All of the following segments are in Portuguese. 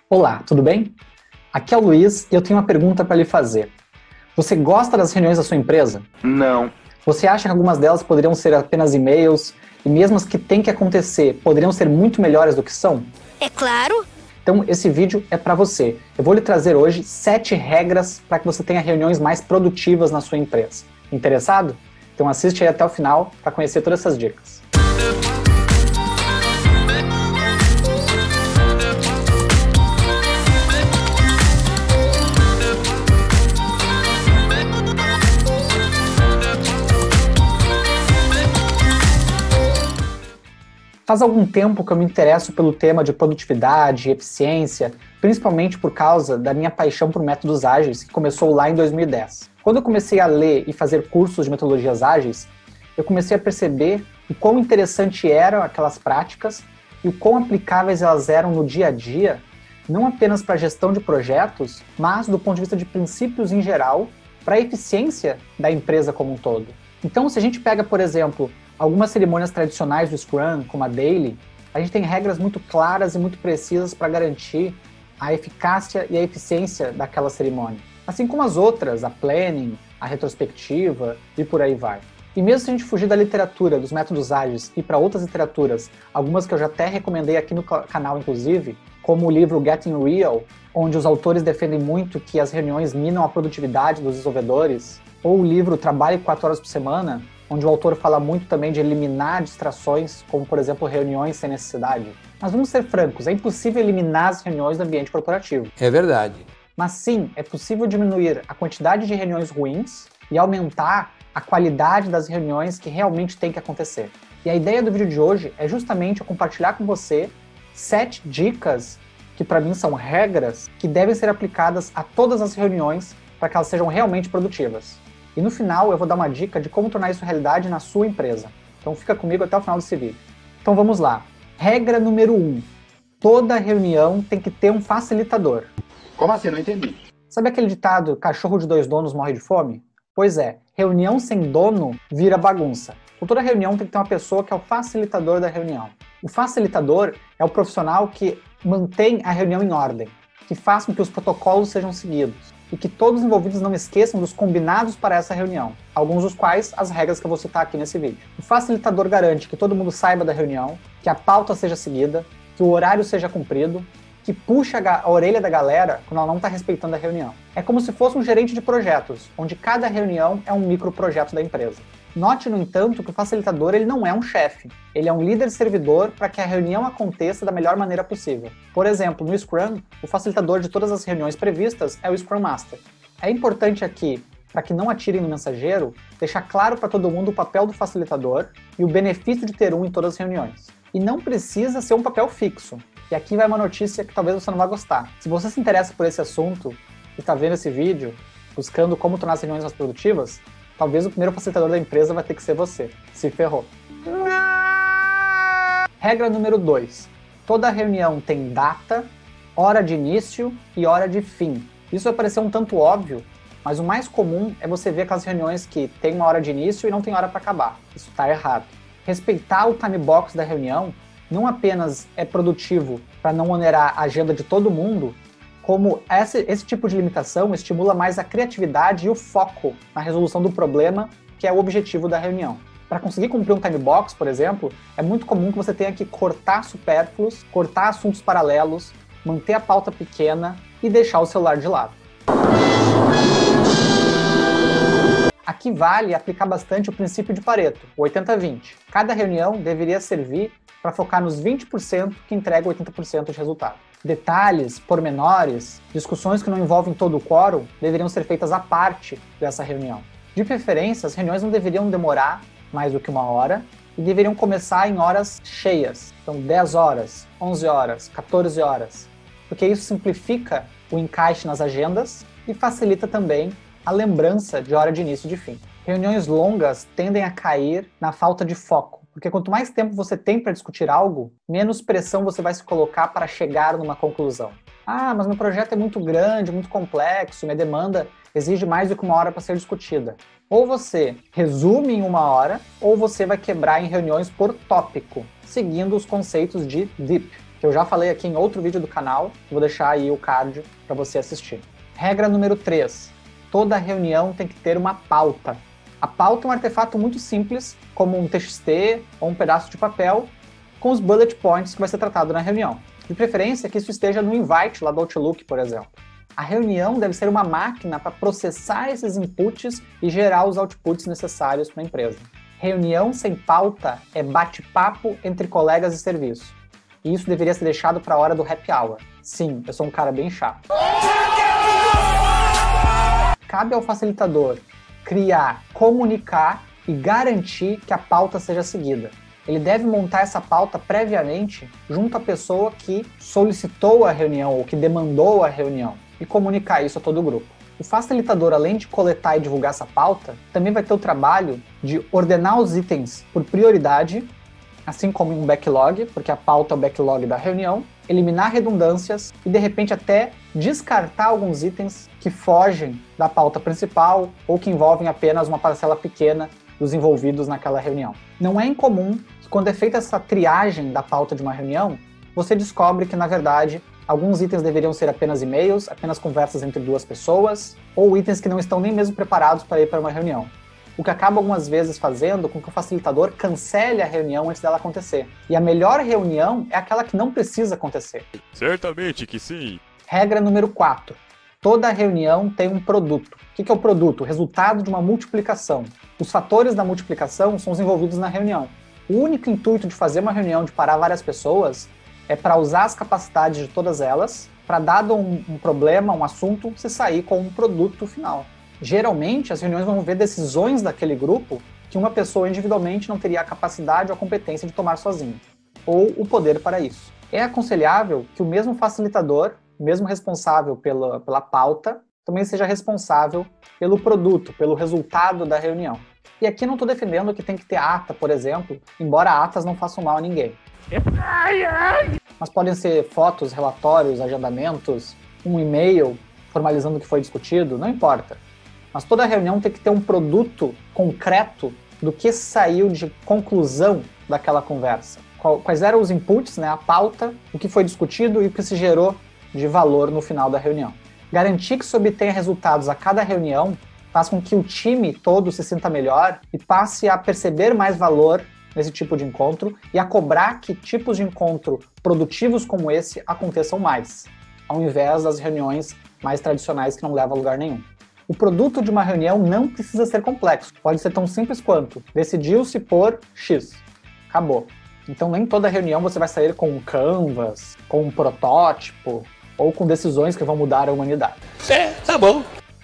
Olá, tudo bem? Aqui é o Luiz e eu tenho uma pergunta para lhe fazer. Você gosta das reuniões da sua empresa? Não. Você acha que algumas delas poderiam ser apenas e-mails e mesmo as que têm que acontecer poderiam ser muito melhores do que são? É claro. Então esse vídeo é para você. Eu vou lhe trazer hoje 7 regras para que você tenha reuniões mais produtivas na sua empresa. Interessado? Então assiste aí até o final para conhecer todas essas dicas. Faz algum tempo que eu me interesso pelo tema de produtividade e eficiência, principalmente por causa da minha paixão por métodos ágeis, que começou lá em 2010. Quando eu comecei a ler e fazer cursos de metodologias ágeis, eu comecei a perceber o quão interessante eram aquelas práticas e o quão aplicáveis elas eram no dia a dia, não apenas para a gestão de projetos, mas do ponto de vista de princípios em geral, para a eficiência da empresa como um todo. Então, se a gente pega, por exemplo, algumas cerimônias tradicionais do Scrum, como a Daily, a gente tem regras muito claras e muito precisas para garantir a eficácia e a eficiência daquela cerimônia. Assim como as outras, a Planning, a Retrospectiva e por aí vai. E mesmo se a gente fugir da literatura, dos métodos ágeis e para outras literaturas, algumas que eu já até recomendei aqui no canal inclusive, como o livro Getting Real, onde os autores defendem muito que as reuniões minam a produtividade dos desenvolvedores, ou o livro Trabalhe 4 horas por semana, onde o autor fala muito também de eliminar distrações, como, por exemplo, reuniões sem necessidade. Mas vamos ser francos, é impossível eliminar as reuniões do ambiente corporativo. É verdade. Mas sim, é possível diminuir a quantidade de reuniões ruins e aumentar a qualidade das reuniões que realmente tem que acontecer. E a ideia do vídeo de hoje é justamente eu compartilhar com você 7 dicas que para mim são regras que devem ser aplicadas a todas as reuniões para que elas sejam realmente produtivas. E no final eu vou dar uma dica de como tornar isso realidade na sua empresa. Então fica comigo até o final desse vídeo. Então vamos lá. Regra número 1. Toda reunião tem que ter um facilitador. Como assim? Não entendi. Sabe aquele ditado, cachorro de 2 donos morre de fome? Pois é, reunião sem dono vira bagunça. Por toda reunião tem que ter uma pessoa que é o facilitador da reunião. O facilitador é o profissional que mantém a reunião em ordem, que faz com que os protocolos sejam seguidos e que todos os envolvidos não esqueçam dos combinados para essa reunião, alguns dos quais as regras que eu vou citar aqui nesse vídeo. O facilitador garante que todo mundo saiba da reunião, que a pauta seja seguida, que o horário seja cumprido, que puxa a orelha da galera quando ela não está respeitando a reunião. É como se fosse um gerente de projetos, onde cada reunião é um microprojeto da empresa. Note, no entanto, que o facilitador ele não é um chefe, ele é um líder servidor para que a reunião aconteça da melhor maneira possível. Por exemplo, no Scrum, o facilitador de todas as reuniões previstas é o Scrum Master. É importante aqui, para que não atirem no mensageiro, deixar claro para todo mundo o papel do facilitador e o benefício de ter um em todas as reuniões. E não precisa ser um papel fixo. E aqui vai uma notícia que talvez você não vá gostar. Se você se interessa por esse assunto e está vendo esse vídeo, buscando como tornar as reuniões mais produtivas, talvez o primeiro facilitador da empresa vai ter que ser você. Se ferrou. Regra número 2. Toda reunião tem data, hora de início e hora de fim. Isso vai parecer um tanto óbvio, mas o mais comum é você ver aquelas reuniões que tem uma hora de início e não tem hora para acabar. Isso está errado. Respeitar o time box da reunião não apenas é produtivo para não onerar a agenda de todo mundo, como esse tipo de limitação estimula mais a criatividade e o foco na resolução do problema, que é o objetivo da reunião. Para conseguir cumprir um time box, por exemplo, é muito comum que você tenha que cortar supérfluos, cortar assuntos paralelos, manter a pauta pequena e deixar o celular de lado. Aqui vale aplicar bastante o princípio de Pareto, o 80-20. Cada reunião deveria servir para focar nos 20% que entregam 80% de resultado. Detalhes, pormenores, discussões que não envolvem todo o quórum deveriam ser feitas à parte dessa reunião. De preferência, as reuniões não deveriam demorar mais do que 1 hora e deveriam começar em horas cheias. Então 10 horas, 11 horas, 14 horas, porque isso simplifica o encaixe nas agendas e facilita também a lembrança de hora de início e de fim. Reuniões longas tendem a cair na falta de foco, porque quanto mais tempo você tem para discutir algo, menos pressão você vai se colocar para chegar numa conclusão. Ah, mas meu projeto é muito grande, muito complexo, minha demanda exige mais do que 1 hora para ser discutida. Ou você resume em 1 hora, ou você vai quebrar em reuniões por tópico, seguindo os conceitos de DIP. que eu já falei aqui em outro vídeo do canal, vou deixar aí o card para você assistir. Regra número 3. Toda reunião tem que ter uma pauta. A pauta é um artefato muito simples, como um TXT ou um pedaço de papel, com os bullet points que vai ser tratado na reunião. De preferência que isso esteja no invite lá do Outlook, por exemplo. A reunião deve ser uma máquina para processar esses inputs e gerar os outputs necessários para a empresa. Reunião sem pauta é bate-papo entre colegas de serviço. E isso deveria ser deixado para a hora do happy hour. Sim, eu sou um cara bem chato. Cabe ao facilitador criar, comunicar e garantir que a pauta seja seguida. Ele deve montar essa pauta previamente junto à pessoa que solicitou a reunião ou que demandou a reunião e comunicar isso a todo o grupo. O facilitador, além de coletar e divulgar essa pauta, também vai ter o trabalho de ordenar os itens por prioridade, assim como em um backlog, porque a pauta é o backlog da reunião, eliminar redundâncias e, de repente, até descartar alguns itens que fogem da pauta principal ou que envolvem apenas uma parcela pequena dos envolvidos naquela reunião. Não é incomum que, quando é feita essa triagem da pauta de uma reunião, você descobre que, na verdade, alguns itens deveriam ser apenas e-mails, apenas conversas entre duas pessoas, ou itens que não estão nem mesmo preparados para ir para uma reunião. O que acaba algumas vezes fazendo com que o facilitador cancele a reunião antes dela acontecer. E a melhor reunião é aquela que não precisa acontecer. Certamente que sim. Regra número 4. Toda reunião tem um produto. O que é o produto? O resultado de uma multiplicação. Os fatores da multiplicação são os envolvidos na reunião. O único intuito de fazer uma reunião de parar várias pessoas é para usar as capacidades de todas elas, para, dado um problema, um assunto, se sair com um produto final. Geralmente, as reuniões vão ver decisões daquele grupo que uma pessoa individualmente não teria a capacidade ou a competência de tomar sozinha, ou o poder para isso. É aconselhável que o mesmo facilitador, o mesmo responsável pela pauta, também seja responsável pelo produto, pelo resultado da reunião. E aqui não estou defendendo que tem que ter ata, por exemplo, embora atas não façam mal a ninguém. Mas podem ser fotos, relatórios, agendamentos, um e-mail formalizando o que foi discutido, não importa. Mas toda reunião tem que ter um produto concreto do que saiu de conclusão daquela conversa. Quais eram os inputs, né, a pauta, o que foi discutido e o que se gerou de valor no final da reunião. Garantir que se obtenha resultados a cada reunião faz com que o time todo se sinta melhor e passe a perceber mais valor nesse tipo de encontro e a cobrar que tipos de encontro produtivos como esse aconteçam mais, ao invés das reuniões mais tradicionais que não levam a lugar nenhum. O produto de uma reunião não precisa ser complexo, pode ser tão simples quanto decidiu-se por X. Acabou. Então nem toda reunião você vai sair com um canvas, com um protótipo ou com decisões que vão mudar a humanidade. Tá bom.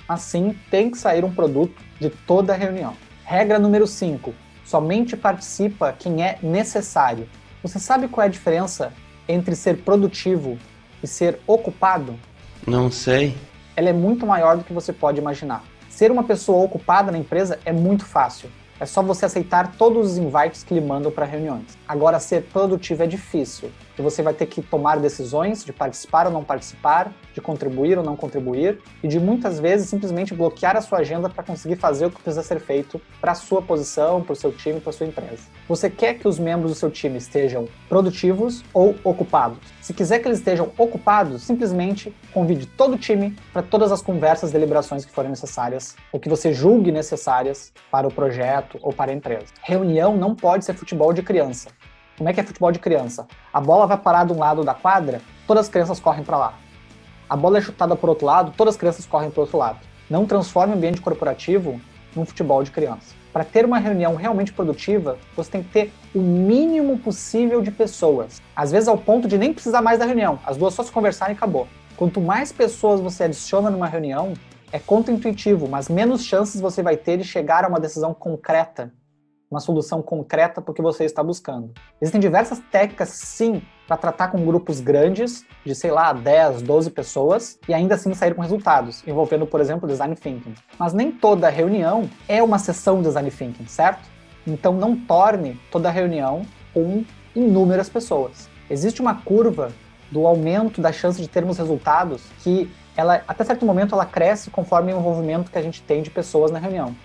Assim, tem que sair um produto de toda a reunião. Regra número 5. Somente participa quem é necessário. Você sabe qual é a diferença entre ser produtivo e ser ocupado? Não sei. Ela é muito maior do que você pode imaginar. Ser uma pessoa ocupada na empresa é muito fácil. É só você aceitar todos os invites que lhe mandam para reuniões. Agora, ser produtivo é difícil. E você vai ter que tomar decisões de participar ou não participar, de contribuir ou não contribuir, e de muitas vezes simplesmente bloquear a sua agenda para conseguir fazer o que precisa ser feito para a sua posição, para o seu time, para a sua empresa. Você quer que os membros do seu time estejam produtivos ou ocupados? Se quiser que eles estejam ocupados, simplesmente convide todo o time para todas as conversas e deliberações que forem necessárias, ou que você julgue necessárias para o projeto ou para a empresa. Reunião não pode ser futebol de criança. Como é que é futebol de criança? A bola vai parar de um lado da quadra, todas as crianças correm para lá. A bola é chutada por outro lado, todas as crianças correm para o outro lado. Não transforme o ambiente corporativo num futebol de criança. Para ter uma reunião realmente produtiva, você tem que ter o mínimo possível de pessoas. Às vezes ao ponto de nem precisar mais da reunião, as duas só se conversarem e acabou. Quanto mais pessoas você adiciona numa reunião, é contra-intuitivo, mas menos chances você vai ter de chegar a uma decisão concreta, uma solução concreta para o que você está buscando. Existem diversas técnicas, sim, para tratar com grupos grandes, de, 10, 12 pessoas, e ainda assim sair com resultados, envolvendo, por exemplo, Design Thinking. Mas nem toda reunião é uma sessão de Design Thinking, certo? Então não torne toda reunião com inúmeras pessoas. Existe uma curva do aumento da chance de termos resultados que, até certo momento, ela cresce conforme o envolvimento que a gente tem de pessoas na reunião.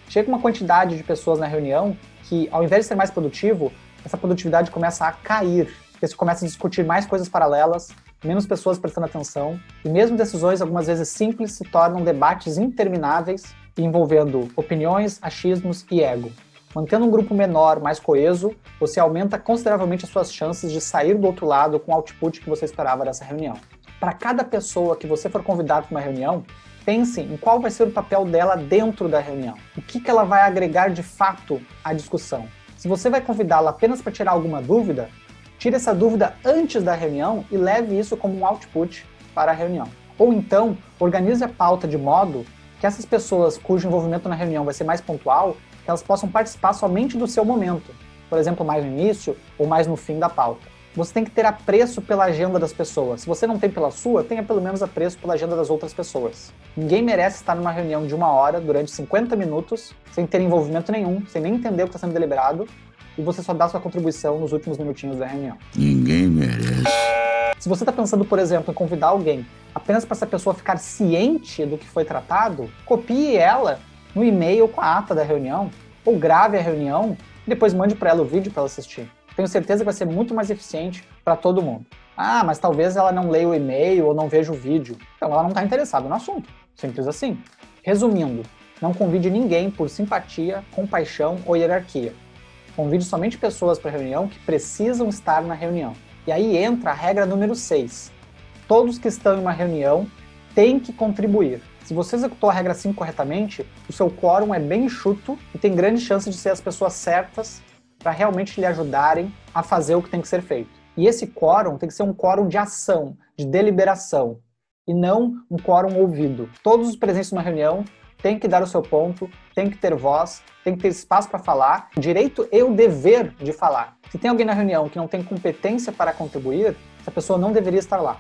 Chega uma quantidade de pessoas na reunião que, ao invés de ser mais produtivo, essa produtividade começa a cair. porque você começa a discutir mais coisas paralelas, menos pessoas prestando atenção, e mesmo decisões algumas vezes simples se tornam debates intermináveis envolvendo opiniões, achismos e ego. Mantendo um grupo menor, mais coeso, você aumenta consideravelmente as suas chances de sair do outro lado com o output que você esperava dessa reunião. Para cada pessoa que você for convidar para uma reunião, pense em qual vai ser o papel dela dentro da reunião. O que ela vai agregar de fato à discussão. Se você vai convidá-la apenas para tirar alguma dúvida, tire essa dúvida antes da reunião e leve isso como um output para a reunião. Ou então, organize a pauta de modo que essas pessoas cujo envolvimento na reunião vai ser mais pontual, que elas possam participar somente do seu momento, por exemplo, mais no início ou mais no fim da pauta. Você tem que ter apreço pela agenda das pessoas. Se você não tem pela sua, tenha pelo menos apreço pela agenda das outras pessoas. Ninguém merece estar numa reunião de 1 hora, durante 50 minutos, sem ter envolvimento nenhum, sem nem entender o que está sendo deliberado, e você só dá sua contribuição nos últimos minutinhos da reunião. Ninguém merece. Se você está pensando, por exemplo, em convidar alguém apenas para essa pessoa ficar ciente do que foi tratado, copie ela no e-mail com a ata da reunião, ou grave a reunião e depois mande para ela o vídeo para ela assistir. Tenho certeza que vai ser muito mais eficiente para todo mundo. Ah, mas talvez ela não leia o e-mail ou não veja o vídeo. Então ela não está interessada no assunto. Simples assim. Resumindo, não convide ninguém por simpatia, compaixão ou hierarquia. Convide somente pessoas para a reunião que precisam estar na reunião. E aí entra a regra número 6. Todos que estão em uma reunião têm que contribuir. Se você executou a regra 5 corretamente, o seu quórum é bem enxuto e tem grande chance de ser as pessoas certas para realmente lhe ajudarem a fazer o que tem que ser feito. E esse quórum tem que ser um quórum de ação, de deliberação, e não um quórum ouvido. Todos os presentes numa reunião têm que dar o seu ponto, têm que ter voz, têm que ter espaço para falar, o direito e o dever de falar. Se tem alguém na reunião que não tem competência para contribuir, essa pessoa não deveria estar lá.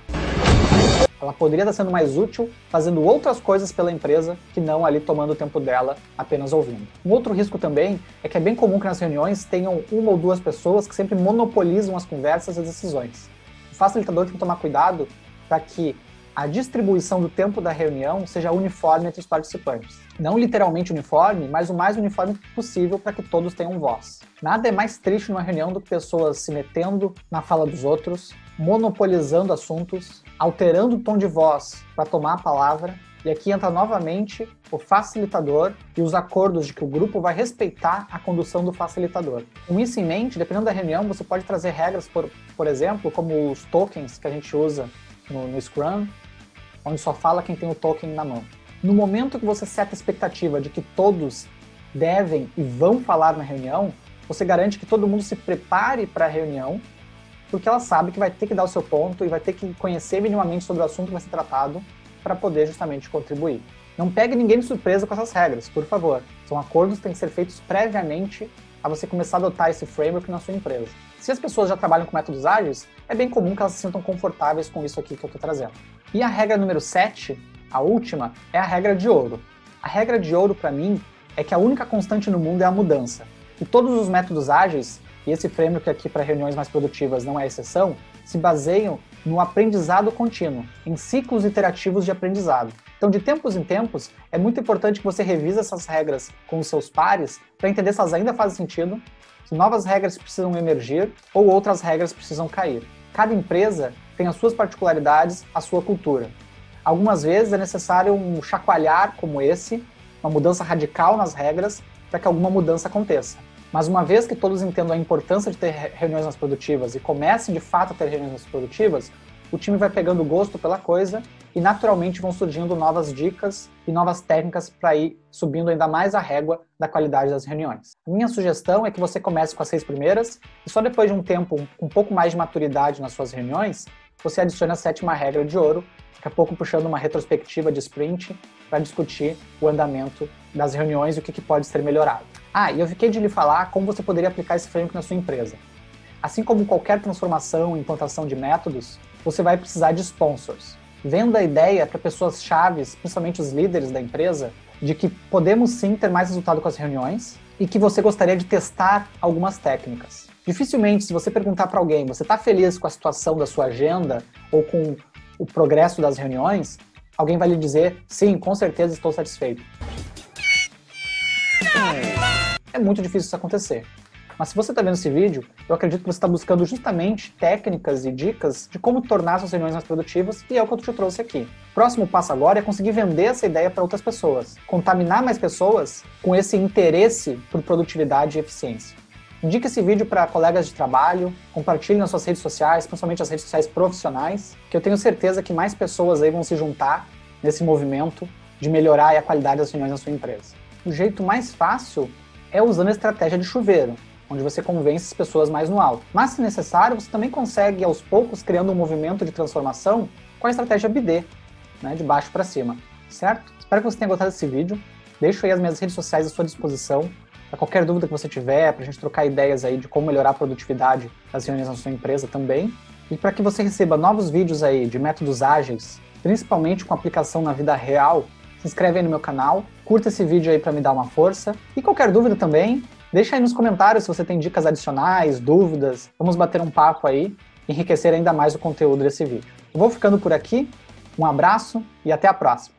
Ela poderia estar sendo mais útil fazendo outras coisas pela empresa que não ali tomando o tempo dela apenas ouvindo. Um outro risco também é que é bem comum que nas reuniões tenham 1 ou 2 pessoas que sempre monopolizam as conversas e as decisões. O facilitador tem que tomar cuidado para que a distribuição do tempo da reunião seja uniforme entre os participantes. Não literalmente uniforme, mas o mais uniforme possível para que todos tenham voz. Nada é mais triste numa reunião do que pessoas se metendo na fala dos outros, monopolizando assuntos, alterando o tom de voz para tomar a palavra, e aqui entra novamente o facilitador e os acordos de que o grupo vai respeitar a condução do facilitador. Com isso em mente, dependendo da reunião, você pode trazer regras, por exemplo, como os tokens que a gente usa no Scrum, onde só fala quem tem o token na mão. No momento que você seta a expectativa de que todos devem e vão falar na reunião, você garante que todo mundo se prepare para a reunião, porque ela sabe que vai ter que dar o seu ponto e vai ter que conhecer minimamente sobre o assunto que vai ser tratado para poder justamente contribuir. Não pegue ninguém de surpresa com essas regras, por favor. São acordos que têm que ser feitos previamente a você começar a adotar esse framework na sua empresa. Se as pessoas já trabalham com métodos ágeis, é bem comum que elas se sintam confortáveis com isso aqui que eu estou trazendo. E a regra número 7, a última, é a regra de ouro. A regra de ouro, para mim, é que a única constante no mundo é a mudança. E todos os métodos ágeis, e esse framework aqui para reuniões mais produtivas não é exceção, se baseiam no aprendizado contínuo, em ciclos iterativos de aprendizado. Então, de tempos em tempos, é muito importante que você revise essas regras com os seus pares para entender se elas ainda fazem sentido, se novas regras precisam emergir ou outras regras precisam cair. Cada empresa tem as suas particularidades, a sua cultura. Algumas vezes é necessário um chacoalhar como esse, uma mudança radical nas regras, para que alguma mudança aconteça. Mas uma vez que todos entendam a importância de ter reuniões mais produtivas e comecem de fato a ter reuniões mais produtivas, o time vai pegando gosto pela coisa e naturalmente vão surgindo novas dicas e novas técnicas para ir subindo ainda mais a régua da qualidade das reuniões. A minha sugestão é que você comece com as 6 primeiras e só depois de um tempo com um pouco mais de maturidade nas suas reuniões, você adicione a 7ª regra de ouro, daqui a pouco puxando uma retrospectiva de sprint para discutir o andamento das reuniões e o que pode ser melhorado. E eu fiquei de lhe falar como você poderia aplicar esse framework na sua empresa. Assim como qualquer transformação e implantação de métodos, você vai precisar de sponsors. Venda a ideia para pessoas chaves, principalmente os líderes da empresa, de que podemos sim ter mais resultado com as reuniões e que você gostaria de testar algumas técnicas. Dificilmente, se você perguntar para alguém, você está feliz com a situação da sua agenda ou com o progresso das reuniões, alguém vai lhe dizer, sim, com certeza estou satisfeito. É muito difícil isso acontecer. Mas se você está vendo esse vídeo, eu acredito que você está buscando justamente técnicas e dicas de como tornar suas reuniões mais produtivas, e é o que eu te trouxe aqui. O próximo passo agora é conseguir vender essa ideia para outras pessoas, contaminar mais pessoas com esse interesse por produtividade e eficiência. Indique esse vídeo para colegas de trabalho, compartilhe nas suas redes sociais, principalmente as redes sociais profissionais, que eu tenho certeza que mais pessoas aí vão se juntar nesse movimento de melhorar a qualidade das reuniões na sua empresa. O jeito mais fácil é usando a estratégia de chuveiro, onde você convence as pessoas mais no alto. Mas, se necessário, você também consegue, aos poucos, criando um movimento de transformação com a estratégia BD, né, de baixo para cima, certo? Espero que você tenha gostado desse vídeo. Deixo aí as minhas redes sociais à sua disposição, para qualquer dúvida que você tiver, para a gente trocar ideias aí de como melhorar a produtividade das reuniões na sua empresa também. E para que você receba novos vídeos aí de métodos ágeis, principalmente com aplicação na vida real, se inscreve aí no meu canal, curta esse vídeo aí para me dar uma força. E qualquer dúvida também, deixa aí nos comentários se você tem dicas adicionais, dúvidas. Vamos bater um papo aí, enriquecer ainda mais o conteúdo desse vídeo. Eu vou ficando por aqui, um abraço e até a próxima.